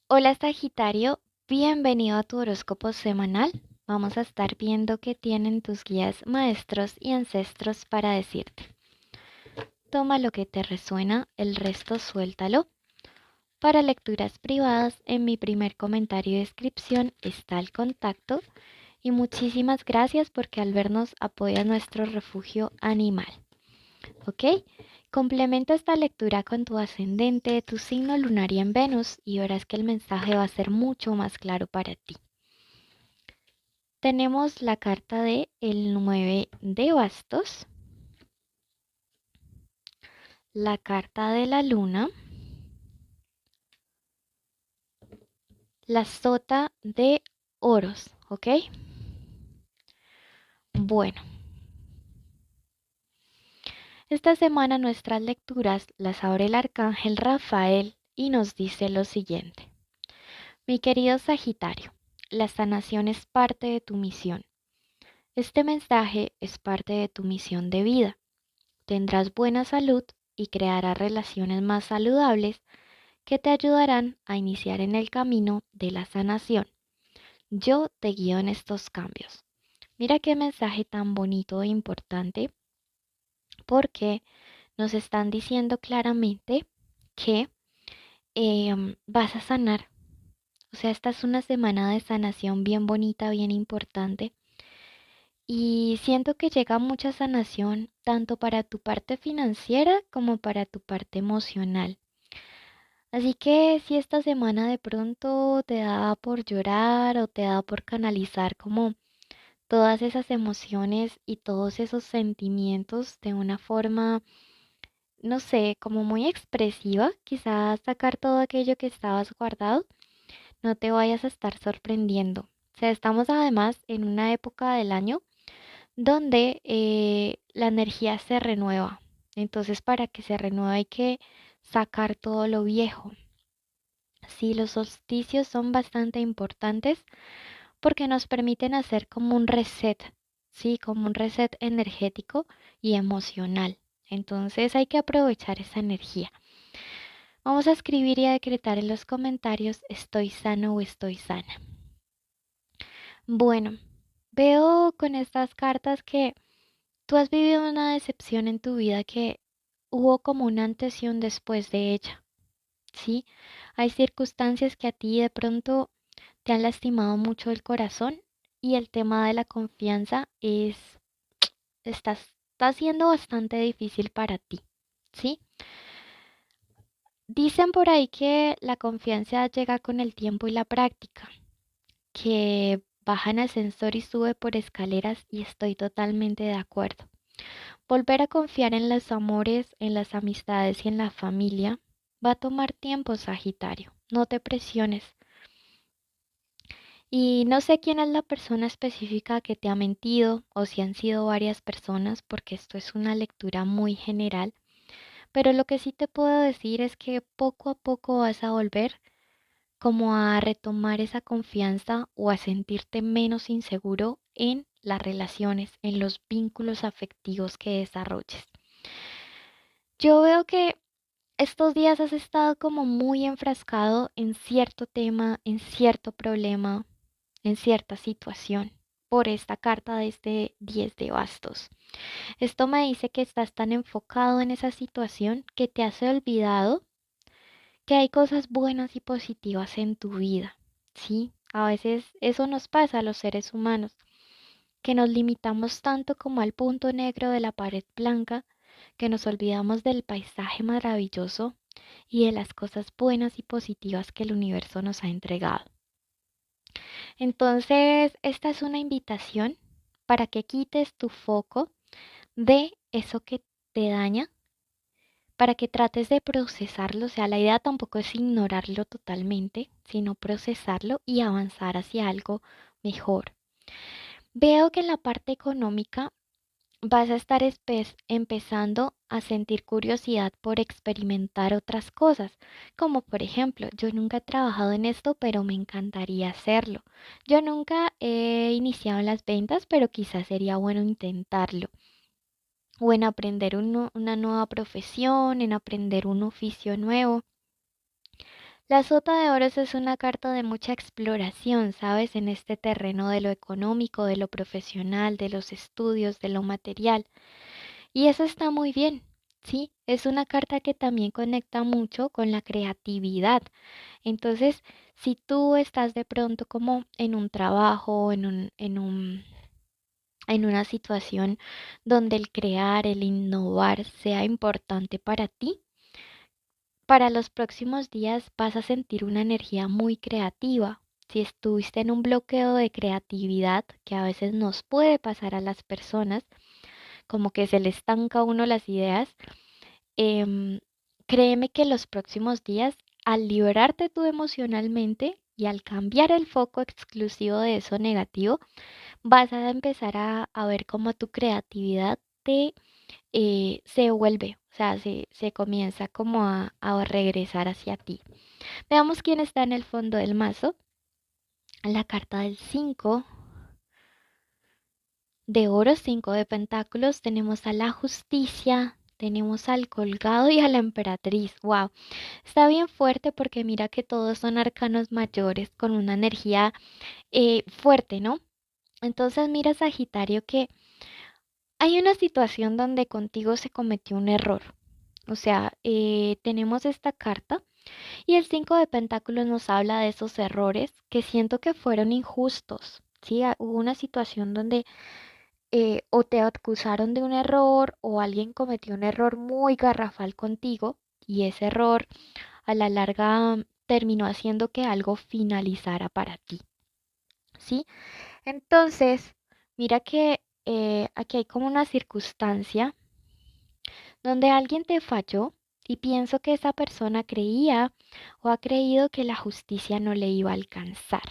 Hola Sagitario, bienvenido a tu horóscopo semanal. Vamos a estar viendo qué tienen tus guías, maestros y ancestros para decirte. Toma lo que te resuena, el resto suéltalo. Para lecturas privadas, en mi primer comentario y descripción está el contacto. Y muchísimas gracias porque al vernos apoya nuestro refugio animal. ¿Ok? Complementa esta lectura con tu ascendente, tu signo lunar y en Venus y verás que el mensaje va a ser mucho más claro para ti. Tenemos la carta de el 9 de bastos, la carta de la luna, la sota de oros, ¿ok? Bueno, esta semana nuestras lecturas las abre el arcángel Rafael y nos dice lo siguiente. Mi querido Sagitario, la sanación es parte de tu misión. Este mensaje es parte de tu misión de vida. Tendrás buena salud y crearás relaciones más saludables que te ayudarán a iniciar en el camino de la sanación. Yo te guío en estos cambios. Mira qué mensaje tan bonito e importante porque nos están diciendo claramente que vas a sanar. O sea, esta es una semana de sanación bien bonita, bien importante. Y siento que llega mucha sanación tanto para tu parte financiera como para tu parte emocional. Así que si esta semana de pronto te da por llorar o te da por canalizar como todas esas emociones y todos esos sentimientos de una forma, no sé, como muy expresiva, quizás sacar todo aquello que estabas guardado, no te vayas a estar sorprendiendo. O sea, estamos además en una época del año donde la energía se renueva. Entonces, para que se renueve hay que sacar todo lo viejo. Sí, los solsticios son bastante importantes porque nos permiten hacer como un reset, sí, como un reset energético y emocional. Entonces hay que aprovechar esa energía. Vamos a escribir y a decretar en los comentarios estoy sano o estoy sana. Bueno, veo con estas cartas que tú has vivido una decepción en tu vida que hubo como un antes y un después de ella, ¿sí? Hay circunstancias que a ti de pronto te han lastimado mucho el corazón y el tema de la confianza está siendo bastante difícil para ti, ¿sí? Dicen por ahí que la confianza llega con el tiempo y la práctica, que baja en ascensor y sube por escaleras y estoy totalmente de acuerdo. Volver a confiar en los amores, en las amistades y en la familia va a tomar tiempo, Sagitario. No te presiones. Y no sé quién es la persona específica que te ha mentido o si han sido varias personas, porque esto es una lectura muy general. Pero lo que sí te puedo decir es que poco a poco vas a volver como a retomar esa confianza o a sentirte menos inseguro en las relaciones, en los vínculos afectivos que desarrolles. Yo veo que estos días has estado como muy enfrascado en cierto tema, en cierto problema, en cierta situación por esta carta de este 10 de bastos. Esto me dice que estás tan enfocado en esa situación que te has olvidado que hay cosas buenas y positivas en tu vida, ¿sí? A veces eso nos pasa a los seres humanos, que nos limitamos tanto como al punto negro de la pared blanca, que nos olvidamos del paisaje maravilloso y de las cosas buenas y positivas que el universo nos ha entregado. Entonces, esta es una invitación para que quites tu foco de eso que te daña, para que trates de procesarlo. O sea, la idea tampoco es ignorarlo totalmente, sino procesarlo y avanzar hacia algo mejor. Veo que en la parte económica vas a estar empezando a sentir curiosidad por experimentar otras cosas, como por ejemplo, yo nunca he trabajado en esto, pero me encantaría hacerlo. Yo nunca he iniciado en las ventas, pero quizás sería bueno intentarlo. O en aprender una nueva profesión, en aprender un oficio nuevo. La sota de oros es una carta de mucha exploración, ¿sabes? En este terreno de lo económico, de lo profesional, de los estudios, de lo material. Y eso está muy bien, ¿sí? Es una carta que también conecta mucho con la creatividad. Entonces, si tú estás de pronto como en un trabajo, en una situación donde el crear, el innovar sea importante para ti, para los próximos días vas a sentir una energía muy creativa. Si estuviste en un bloqueo de creatividad, que a veces nos puede pasar a las personas, como que se le estanca a uno las ideas, em, créeme que los próximos días, al liberarte tú emocionalmente y al cambiar el foco exclusivo de eso negativo, vas a empezar a ver cómo tu creatividad se vuelve, o sea, se comienza como a regresar hacia ti. Veamos quién está en el fondo del mazo. La carta del 5 de oros, 5 de pentáculos, tenemos a la justicia, tenemos al colgado y a la emperatriz. Wow, está bien fuerte porque mira que todos son arcanos mayores con una energía fuerte, ¿no? Entonces mira, Sagitario, que hay una situación donde contigo se cometió un error. O sea, tenemos esta carta y el 5 de pentáculos nos habla de esos errores que siento que fueron injustos. Sí, hubo una situación donde o te acusaron de un error o alguien cometió un error muy garrafal contigo y ese error a la larga terminó haciendo que algo finalizara para ti. ¿Sí? Entonces, mira que aquí hay como una circunstancia donde alguien te falló y pienso que esa persona creía o ha creído que la justicia no le iba a alcanzar.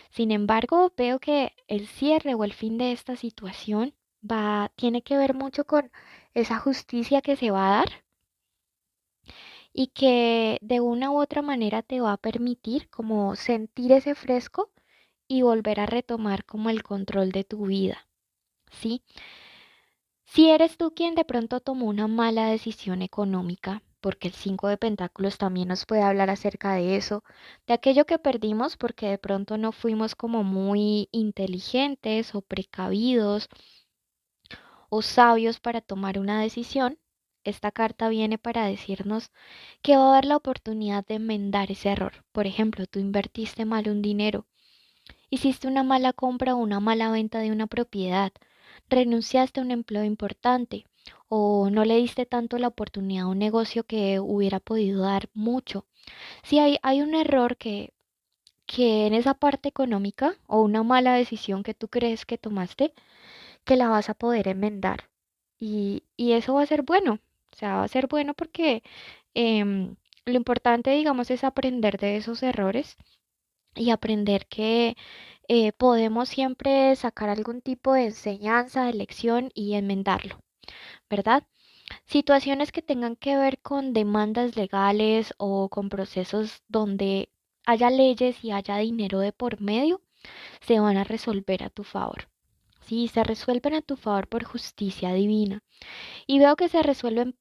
Sin embargo, veo que el cierre o el fin de esta situación tiene que ver mucho con esa justicia que se va a dar y que de una u otra manera te va a permitir como sentir ese fresco y volver a retomar como el control de tu vida, ¿sí? Si eres tú quien de pronto tomó una mala decisión económica, porque el 5 de pentáculos también nos puede hablar acerca de eso, de aquello que perdimos porque de pronto no fuimos como muy inteligentes o precavidos o sabios para tomar una decisión, esta carta viene para decirnos que va a haber la oportunidad de enmendar ese error. Por ejemplo, tú invertiste mal un dinero. Hiciste una mala compra o una mala venta de una propiedad, renunciaste a un empleo importante o no le diste tanto la oportunidad a un negocio que hubiera podido dar mucho. Si hay un error que en esa parte económica o una mala decisión que tú crees que tomaste, que la vas a poder enmendar. Y eso va a ser bueno. O sea, va a ser bueno porque lo importante, digamos, es aprender de esos errores y aprender que podemos siempre sacar algún tipo de enseñanza, de lección y enmendarlo, ¿verdad? Situaciones que tengan que ver con demandas legales o con procesos donde haya leyes y haya dinero de por medio, se van a resolver a tu favor. Sí, se resuelven a tu favor por justicia divina. Y veo que se resuelven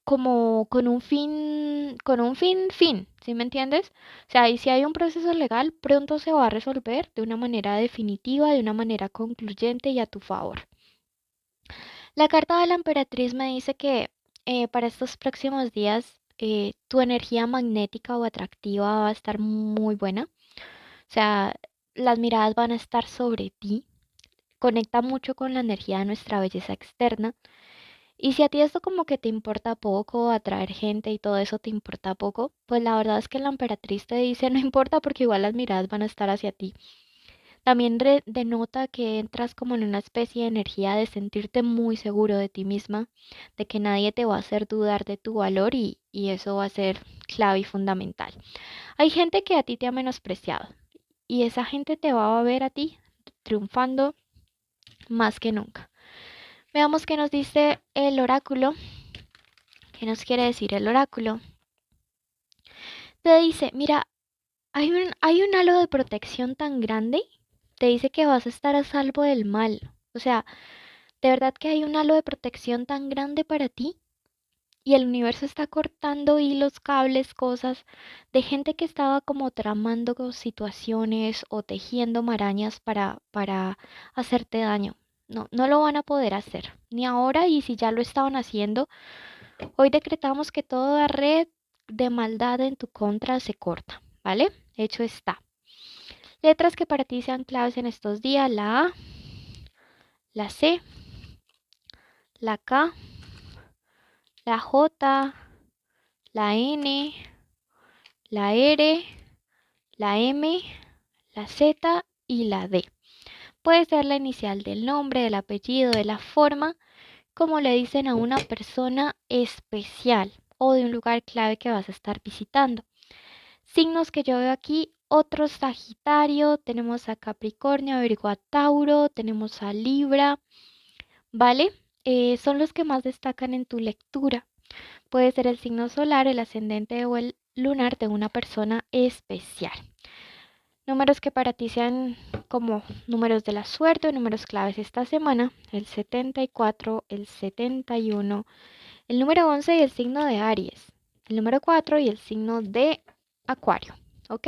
como con un fin, ¿sí me entiendes? O sea, y si hay un proceso legal, pronto se va a resolver de una manera definitiva, de una manera concluyente y a tu favor. La carta de la emperatriz me dice que para estos próximos días tu energía magnética o atractiva va a estar muy buena. O sea, las miradas van a estar sobre ti. Conecta mucho con la energía de nuestra belleza externa. Y si a ti esto como que te importa poco, atraer gente y todo eso te importa poco, pues la verdad es que la emperatriz te dice no importa porque igual las miradas van a estar hacia ti. También denota que entras como en una especie de energía de sentirte muy seguro de ti misma, de que nadie te va a hacer dudar de tu valor y eso va a ser clave y fundamental. Hay gente que a ti te ha menospreciado y esa gente te va a ver a ti triunfando más que nunca. Veamos qué nos dice el oráculo. ¿Qué nos quiere decir el oráculo? Te dice, mira, hay un halo de protección tan grande. Te dice que vas a estar a salvo del mal. O sea, de verdad que hay un halo de protección tan grande para ti y el universo está cortando hilos, cables, cosas de gente que estaba como tramando situaciones o tejiendo marañas para hacerte daño. No, no lo van a poder hacer, ni ahora, y si ya lo estaban haciendo, hoy decretamos que toda red de maldad en tu contra se corta, ¿vale? Hecho está. Letras que para ti sean claves en estos días: la A, la C, la K, la J, la N, la R, la M, la Z y la D. Puede ser la inicial del nombre, del apellido, de la forma como le dicen a una persona especial o de un lugar clave que vas a estar visitando. Signos que yo veo aquí: otro Sagitario, tenemos a Capricornio, a Virgo, a Tauro, tenemos a Libra, ¿vale? Son los que más destacan en tu lectura. Puede ser el signo solar, el ascendente o el lunar de una persona especial. Números que para ti sean como números de la suerte o números claves esta semana: el 74, el 71, el número 11 y el signo de Aries, el número 4 y el signo de Acuario. ¿Ok?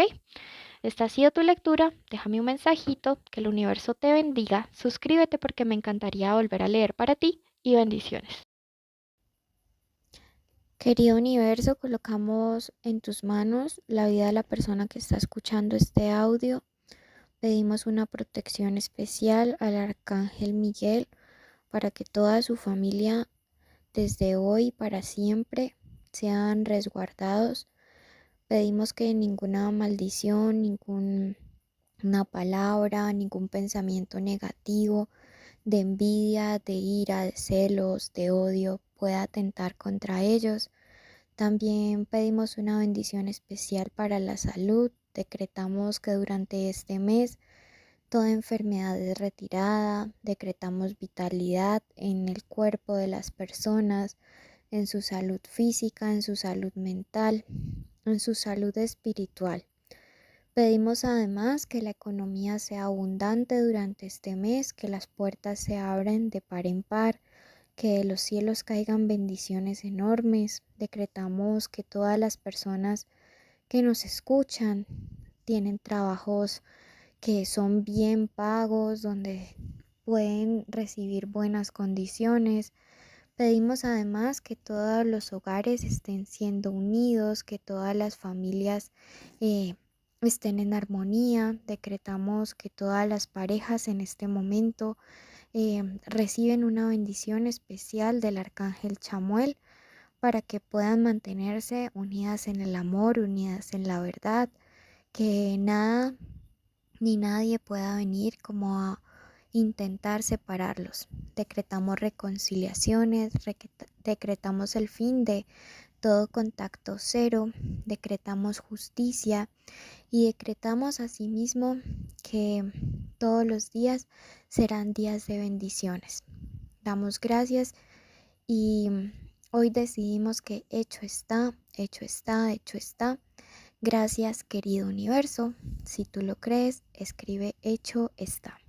Esta ha sido tu lectura. Déjame un mensajito, que el universo te bendiga. Suscríbete porque me encantaría volver a leer para ti, y bendiciones. Querido universo, colocamos en tus manos la vida de la persona que está escuchando este audio. Pedimos una protección especial al arcángel Miguel para que toda su familia desde hoy y para siempre sean resguardados. Pedimos que ninguna maldición, ninguna palabra, ningún pensamiento negativo, de envidia, de ira, de celos, de odio pueda atentar contra ellos. También pedimos una bendición especial para la salud. Decretamos que durante este mes toda enfermedad es retirada. Decretamos vitalidad en el cuerpo de las personas, en su salud física, en su salud mental, en su salud espiritual. Pedimos además que la economía sea abundante durante este mes, que las puertas se abran de par en par, que de los cielos caigan bendiciones enormes. Decretamos que todas las personas que nos escuchan tienen trabajos que son bien pagos, donde pueden recibir buenas condiciones. Pedimos además que todos los hogares estén siendo unidos, que todas las familias estén en armonía. Decretamos que todas las parejas en este momento reciben una bendición especial del arcángel Chamuel para que puedan mantenerse unidas en el amor, unidas en la verdad, que nada ni nadie pueda venir como a intentar separarlos. Decretamos reconciliaciones, decretamos el fin de todo contacto cero, decretamos justicia y decretamos asimismo que todos los días serán días de bendiciones. Damos gracias y hoy decidimos que hecho está, hecho está, hecho está. Gracias, querido universo. Si tú lo crees, escribe hecho está.